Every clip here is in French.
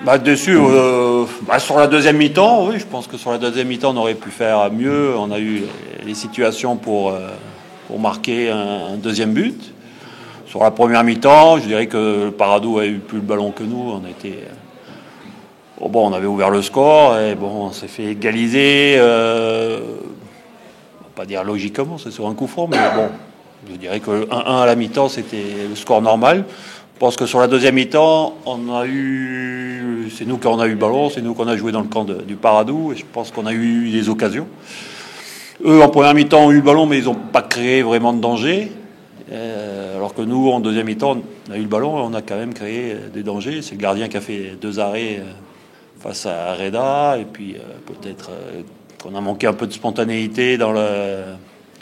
Dessus, sur la deuxième mi-temps, oui, je pense que sur la deuxième mi-temps, on aurait pu faire mieux. On a eu les situations pour marquer un deuxième but. Sur la première mi-temps, je dirais que le Paradou a eu plus le ballon que nous. On avait ouvert le score et on s'est fait égaliser. On va pas dire logiquement, c'est sur un coup franc, mais bon, je dirais que le 1-1 à la mi-temps, c'était le score normal. Je pense que sur la deuxième mi-temps, c'est nous qui on a eu le ballon, c'est nous qu'on a joué dans le camp du Paradou, et je pense qu'on a eu des occasions. Eux, en première mi-temps, ont eu le ballon, mais ils n'ont pas créé vraiment de danger. Alors que nous, en deuxième mi-temps, on a eu le ballon et on a quand même créé des dangers. C'est le gardien qui a fait 2 arrêts face à Reda, et puis peut-être qu'on a manqué un peu de spontanéité dans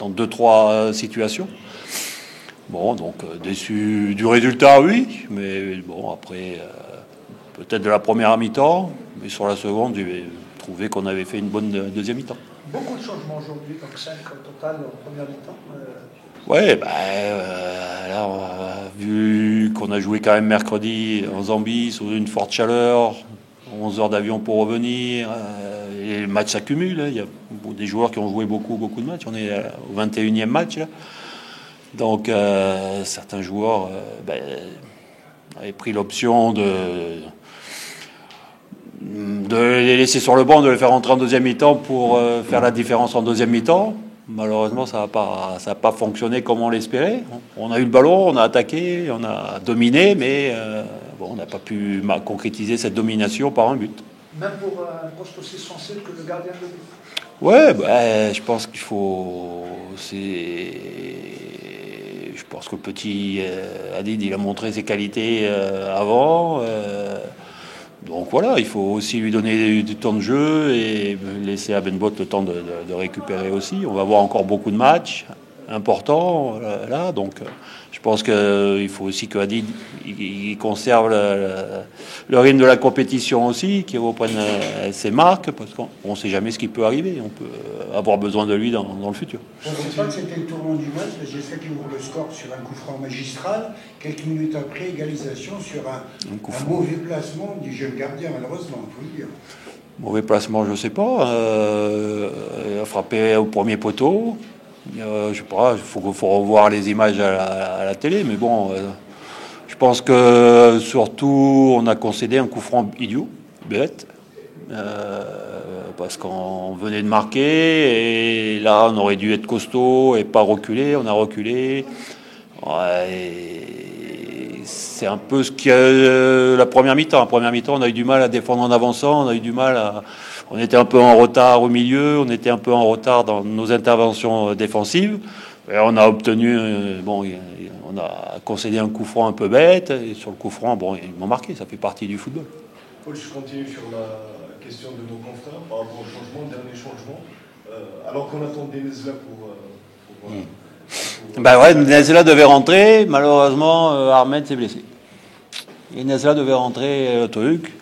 2-3 situations. Donc déçu du résultat, oui, mais après, peut-être de la première mi-temps, mais sur la seconde, j'ai trouvé qu'on avait fait une bonne deuxième mi-temps. Beaucoup de changements aujourd'hui, donc 5 au total en première mi-temps. Ouais, là, on a vu qu'on a joué quand même mercredi en Zambie sous une forte chaleur, 11 heures d'avion pour revenir, et le match s'accumule. Il y a des joueurs qui ont joué beaucoup de matchs. On est au 21e match, là. Donc, certains joueurs avaient pris l'option de les laisser sur le banc, de les faire rentrer en deuxième mi-temps pour faire la différence en deuxième mi-temps. Malheureusement, ça n'a pas fonctionné comme on l'espérait. On a eu le ballon, on a attaqué, on a dominé, mais on n'a pas pu concrétiser cette domination par un but. Même pour un poste aussi sensible que le gardien de but. Ouais, je pense qu'il faut. Je pense que le petit Hadid, il a montré ses qualités avant. Donc voilà, il faut aussi lui donner du temps de jeu et laisser à Ben Bot le temps de récupérer aussi. On va avoir encore beaucoup de matchs importants là, donc je pense qu'il faut aussi que Hadid il conserve le rythme de la compétition aussi, qu'il reprenne ses marques, parce qu'on ne sait jamais ce qui peut arriver. On peut avoir besoin de lui dans le futur. Je ne sais pas que c'était le tournant du match, mais j'ai fait qu'il ouvre le score sur un coup franc magistral. Quelques minutes après, égalisation sur un mauvais placement du jeune gardien, malheureusement, il faut le dire. Mauvais placement, je ne sais pas. Il a frappé au premier poteau. Je sais pas, il faut revoir les images à la télé, mais je pense que surtout on a concédé un coup franc idiot, bête, parce qu'on venait de marquer et là on aurait dû être costaud et pas reculer. On a reculé. C'est un peu ce qu'il y a la première mi-temps. La première mi-temps, on a eu du mal à défendre en avançant, on était un peu en retard au milieu, on était un peu en retard dans nos interventions défensives. Et on a obtenu, on a concédé un coup franc un peu bête, et sur le coup franc, ils m'ont marqué, ça fait partie du football. Paul, je continue sur la question de nos confrères par rapport au changement, dernier changement. Alors qu'on attendait Nezla Nezla devait rentrer, malheureusement, Ahmed s'est blessé. Et Nezla devait rentrer le truc.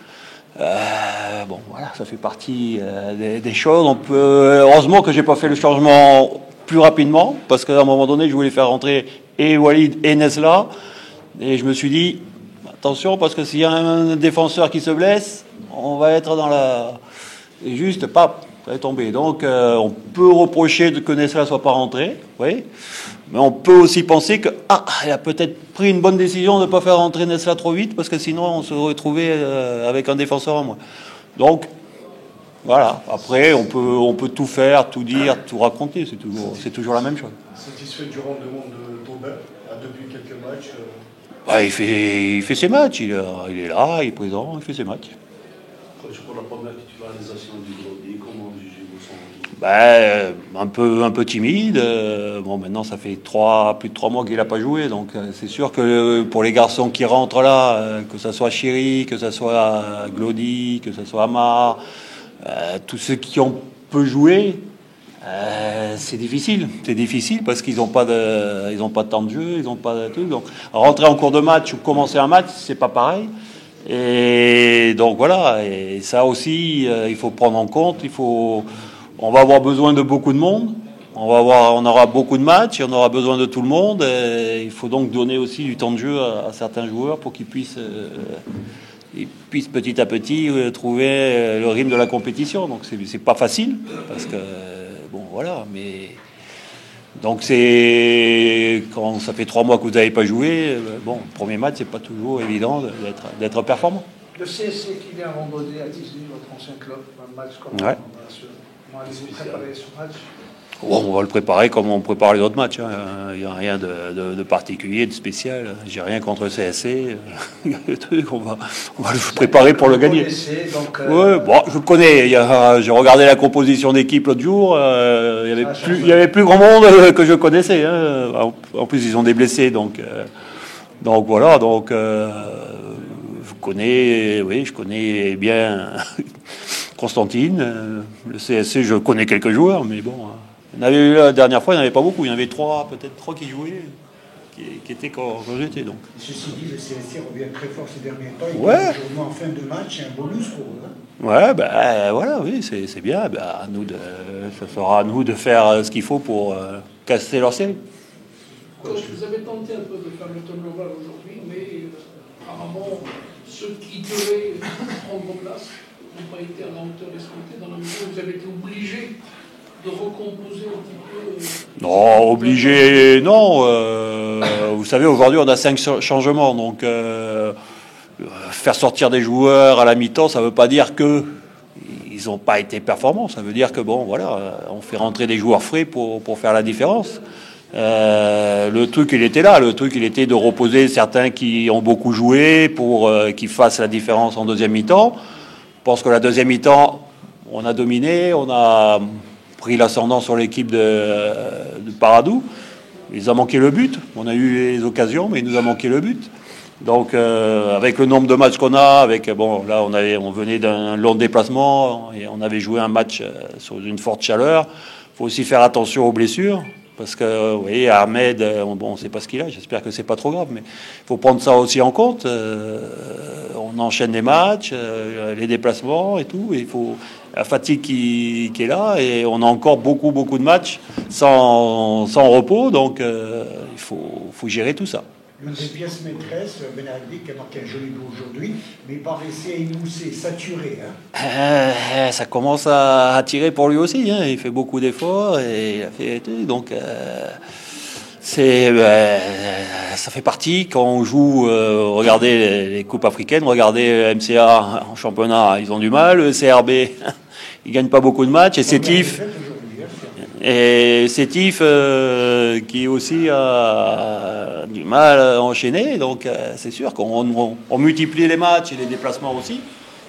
Ça fait partie des choses. Heureusement que j'ai pas fait le changement plus rapidement, parce qu'à un moment donné, je voulais faire rentrer et Walid et Nezla, et je me suis dit attention, parce que s'il y a un défenseur qui se blesse, on va être dans la juste ça va tomber. Donc on peut reprocher que Nezla soit pas rentré, oui, mais on peut aussi penser que il a peut-être pris une bonne décision de ne pas faire rentrer Nezla trop vite, parce que sinon on se retrouvait avec un défenseur en moins. Donc voilà, après on peut tout faire, tout dire, tout raconter, c'est toujours la même chose. Satisfait du rendement de Taubin depuis quelques matchs il fait ses matchs, il est là, il est présent, il fait ses matchs. Pour la première titularisation du Glody, comment jugez-vous son Un peu timide. Maintenant ça fait plus de 3 mois qu'il n'a pas joué, donc c'est sûr que pour les garçons qui rentrent là, que ce soit Chéri, que ce soit Glody, que ce soit Amar, tous ceux qui ont peu joué, c'est difficile. C'est difficile parce qu'ils n'ont pas de temps de jeu, ils n'ont pas de truc. Donc rentrer en cours de match ou commencer un match, c'est pas pareil. Et donc voilà. Et ça aussi, il faut prendre en compte. On va avoir besoin de beaucoup de monde. On aura beaucoup de matchs, et on aura besoin de tout le monde. Et il faut donc donner aussi du temps de jeu à certains joueurs pour qu'ils puissent ils puissent petit à petit trouver le rythme de la compétition. Donc c'est pas facile, parce que, bon, voilà, mais... Donc c'est quand ça fait 3 mois que vous n'avez pas joué, bon, premier match, c'est pas toujours évident d'être performant. Le CSC qui vient vendredi à Tisny, votre ancien club, un match comme Ouais. on va vous préparer ce match. Bon, on va le préparer comme on prépare les autres matchs. Il n'y a rien de particulier, de spécial. J'ai rien contre le CSC. on va le préparer pour le gagner. Ouais, bon, je connais. J'ai regardé la composition d'équipe l'autre jour. Il y avait plus grand monde que je connaissais. Hein. En plus, ils ont des blessés, donc voilà. Donc je connais bien Constantine. Le CSC, je connais quelques joueurs, mais bon. Il y en avait eu la dernière fois, il n'y en avait pas beaucoup. Il y en avait peut-être trois qui jouaient, qui étaient quand j'étais. Donc. Ceci dit, le CSC revient très fort ces derniers temps. Il ouais. En fin de match, c'est un bonus pour eux. Hein. Ouais, voilà, oui, c'est bien. Ça sera à nous de faire ce qu'il faut pour casser leur série. Coach, vous avez tenté un peu de faire le tableau global aujourd'hui, mais apparemment, ceux qui devaient prendre vos places n'ont pas été à la hauteur escomptée, dans la mesure où vous avez été obligés de recomposer un petit peu. Non, obligé, non. Vous savez, aujourd'hui, on a 5 changements. Donc, faire sortir des joueurs à la mi-temps, ça ne veut pas dire que ils n'ont pas été performants. Ça veut dire que, bon, voilà, on fait rentrer des joueurs frais pour faire la différence. Le truc, il était là. Le truc, il était de reposer certains qui ont beaucoup joué pour qu'ils fassent la différence en deuxième mi-temps. Je pense que la deuxième mi-temps, on a dominé, on a pris l'ascendant sur l'équipe de Paradou. Il nous a manqué le but. On a eu les occasions, mais il nous a manqué le but. Donc, avec le nombre de matchs qu'on a, là, on venait d'un long déplacement et on avait joué un match sur une forte chaleur. Il faut aussi faire attention aux blessures. Parce que, vous voyez, Ahmed, on ne sait pas ce qu'il a, j'espère que c'est pas trop grave, mais il faut prendre ça aussi en compte. On enchaîne les matchs, les déplacements et tout, et il faut la fatigue qui est là, et on a encore beaucoup de matchs sans repos, donc il faut gérer tout ça. L'une des pièces maîtresses, Benardi, qui a marqué un joli but aujourd'hui, mais paraissait émoussé, saturé. Hein. Ça commence à tirer pour lui aussi. Hein. Il fait beaucoup d'efforts et il a fait tout. Donc, ça fait partie quand on joue. Regardez les coupes africaines, regardez le MCA en championnat, ils ont du mal. Le CRB, ils gagnent pas beaucoup de matchs. Et Sétif. Et Sétif qui aussi a du mal à enchaîner, donc c'est sûr qu'on multiplie les matchs et les déplacements aussi,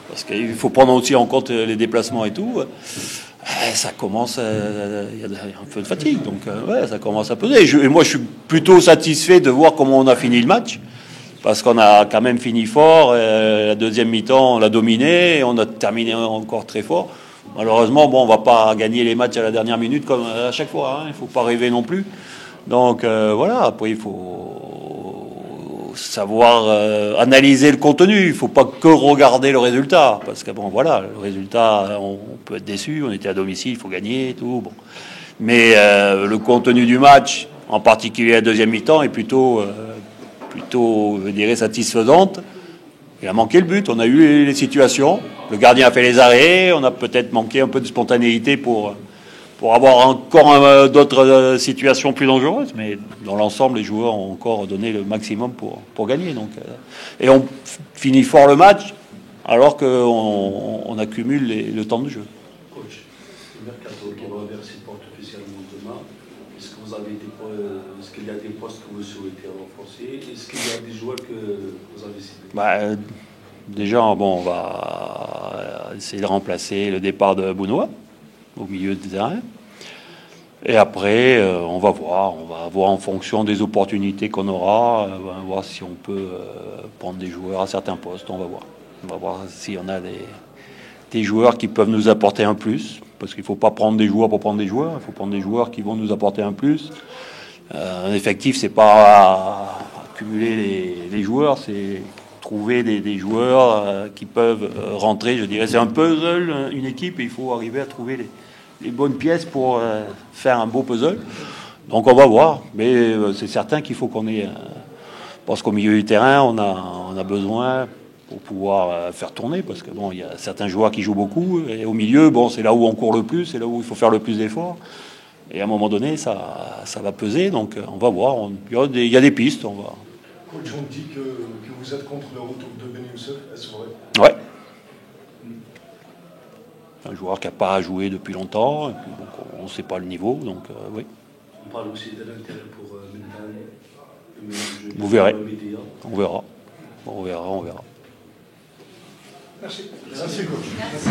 parce qu'il faut prendre aussi en compte les déplacements et tout. Ça commence, il y a un peu de fatigue, donc ça commence à peser. Et moi, je suis plutôt satisfait de voir comment on a fini le match, parce qu'on a quand même fini fort. La deuxième mi-temps, on l'a dominé, et on a terminé encore très fort. Malheureusement, on va pas gagner les matchs à la dernière minute comme à chaque fois. Hein. Il faut pas rêver non plus. Donc voilà. Après, il faut savoir analyser le contenu. Il faut pas que regarder le résultat, parce que le résultat, on peut être déçu. On était à domicile, il faut gagner et tout. Bon. Mais le contenu du match, en particulier la deuxième mi-temps, est plutôt, je dirais, satisfaisante. Il a manqué le but, on a eu les situations, le gardien a fait les arrêts, on a peut-être manqué un peu de spontanéité pour avoir encore d'autres situations plus dangereuses, mais dans l'ensemble, les joueurs ont encore donné le maximum pour gagner. Donc, et on finit fort le match, alors qu'on accumule le temps de jeu. Coach, le mercato qui va verser porte officiellement demain. Est-ce que vous avez est-ce qu'il y a des postes que vous souhaitez renforcer? Est-ce qu'il y a des joueurs que vous avez cités? Déjà, on va essayer de remplacer le départ de Bounois au milieu du terrain. Et après, on va voir en fonction des opportunités qu'on aura, on va voir si on peut prendre des joueurs à certains postes. On va voir s'il y en a des joueurs qui peuvent nous apporter un plus, parce qu'il ne faut pas prendre des joueurs pour prendre des joueurs, il faut prendre des joueurs qui vont nous apporter un plus. Un effectif, c'est pas accumuler les joueurs, c'est trouver des joueurs qui peuvent rentrer, je dirais. C'est un puzzle, une équipe, et il faut arriver à trouver les bonnes pièces pour faire un beau puzzle. Donc on va voir, mais c'est certain qu'il faut qu'on ait... parce qu'au milieu du terrain, on a besoin pour pouvoir faire tourner, parce que bon, il y a certains joueurs qui jouent beaucoup, et au milieu, bon, c'est là où on court le plus, c'est là où il faut faire le plus d'efforts. Et à un moment donné, ça va peser, donc on va voir. Il y a des pistes, on va. Coach, on dit que vous êtes contre le retour de Ben Youssef, est-ce vrai? Ouais. Un joueur qui n'a pas joué depuis longtemps, et puis, donc, on ne sait pas le niveau, donc oui. On parle aussi de l'intérêt pour Mendan. Vous verrez. On verra. On verra. Merci. Merci, coach. Merci.